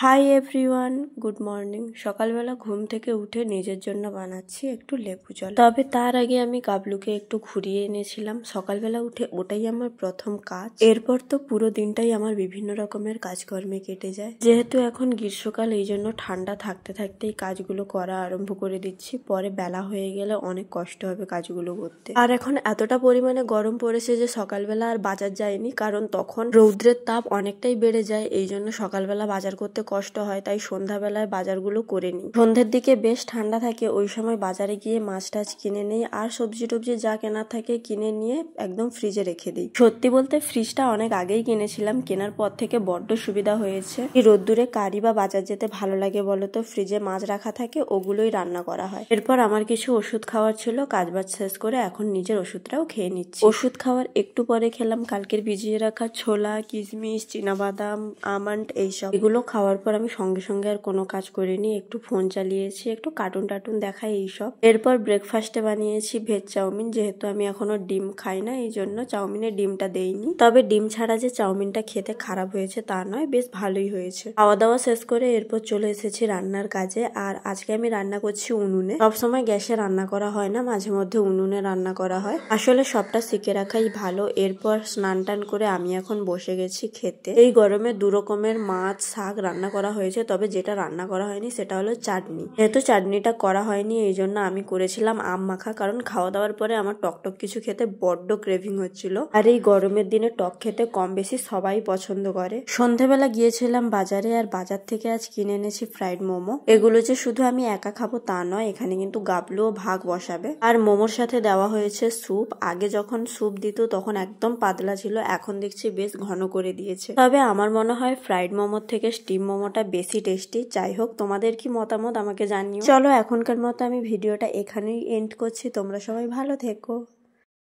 Hi everyone, good morning. সকালবেলা ঘুম থেকে উঠে নিজের জন্য বানাচ্ছি একটু লেবু জল। তবে তার আগে আমি গাবলুকে একটু ঘুরিয়ে এনেছিলাম। সকালবেলা উঠে ওটাই আমার প্রথম কাজ। এরপর তো পুরো দিনটাই আমার বিভিন্ন রকমের কাজকর্মে কেটে যায়। যেহেতু এখন গ্রীষ্মকাল, এই জন্য ঠান্ডা থাকতে থাকতেই কাজগুলো করা আরম্ভ করে দিচ্ছি। পরে বেলা হয়ে গেলে অনেক কষ্ট হবে কাজগুলো করতে। আর এখন এতটা পরিমাণে গরম পড়েছে যে সকালবেলা আর বাজার যায়নি, কারণ তখন রৌদ্রের তাপ অনেকটাই বেড়ে যায়। এই জন্য সকালবেলা বাজার করতে কষ্ট হয়, তাই সন্ধ্যাবেলায় বাজারগুলো করে নিই। সন্ধ্যের দিকে বেশ ঠান্ডা থাকে, ওই সময় বাজারে গিয়ে মাছ টাছ কিনে নেই, আর সবজি টবজি যা কেনার থাকে কিনে নিয়ে একদম ফ্রিজে রেখে দিই। সত্যি বলতে ফ্রিজটা অনেক আগেই কিনেছিলাম, কেনার পর থেকে বড্ড সুবিধা হয়েছে। এই রোদ্দুরে কারি বা বাজার যেতে ভালো লাগে বলতো? ফ্রিজে মাছ রাখা থাকে, ওগুলোই রান্না করা হয়। এরপর আমার কিছু ওষুধ খাওয়ার ছিল, কাজবাজ শেষ করে এখন নিজের ওষুধটাও খেয়ে নিচ্ছি। ওষুধ খাওয়ার একটু পরে খেলাম কালকের ভিজিয়ে রাখা ছোলা, কিশমিশ, চীনাবাদাম, আমন্ড, এইসব। এগুলো খাওয়ার পর আমি সঙ্গে সঙ্গে আর কোনো কাজ করিনি, একটু ফোন চালিয়েছি, একটু কার্টুন টার্টুন দেখা, এইসব। এরপর ব্রেকফাস্টে বানিয়েছি ভেজ চাউমিন। যেহেতু আমি এখনো ডিম খাই না, এই জন্য চাউমিনে ডিমটা দেইনি। তবে ডিম ছাড়া যে চাউমিনটা খেতে খারাপ হয়েছে তা নয়, বেশ ভালোই হয়েছে। খাওয়া দাওয়া শেষ করে এরপর চলে এসেছি রান্নার কাজে। আর আজকে আমি রান্না করছি উনুনে। সবসময় গ্যাসে রান্না করা হয় না, মাঝে মধ্যে উনুনে রান্না করা হয়। আসলে সবটা শিখে রাখাই ভালো। এরপর স্নান টান করে আমি এখন বসে গেছি খেতে। এই গরমে দু রকমের মাছ শাক রান্না করা হয়েছে, তবে যেটা রান্না করা হয়নি সেটা হলো চাটনি। যেহেতু চাটনিটা করা হয়নি, এই জন্য আমি করেছিলাম আম মাখা, কারণ খাওয়া দাওয়ার পরে আমার টকটক কিছু খেতে বড্ড ক্রেভিং হচ্ছিল। আর এই গরমের দিনে টক খেতে কম বেশি সবাই পছন্দ করে। সন্ধেবেলা গিয়েছিলাম বাজারে, আর বাজার থেকে আজ কিনে এনেছি ফ্রাইড মোমো। এগুলো যে শুধু আমি একা খাবো তা নয়, এখানে কিন্তু গাবলুও ভাগ বসাবে। আর মোমোর সাথে দেওয়া হয়েছে স্যুপ। আগে যখন স্যুপ দিত তখন একদম পাতলা ছিল, এখন দেখছি বেশ ঘন করে দিয়েছে। তবে আমার মনে হয় ফ্রাইড মোমোর থেকে স্টিম মোমোটা বেশি টেস্টি। যাই হোক, তোমাদের কি মতামত আমাকে জানিও। চলো, এখনকার মতো আমি ভিডিওটা এখানেই এন্ড করছি। তোমরা সবাই ভালো থেকো।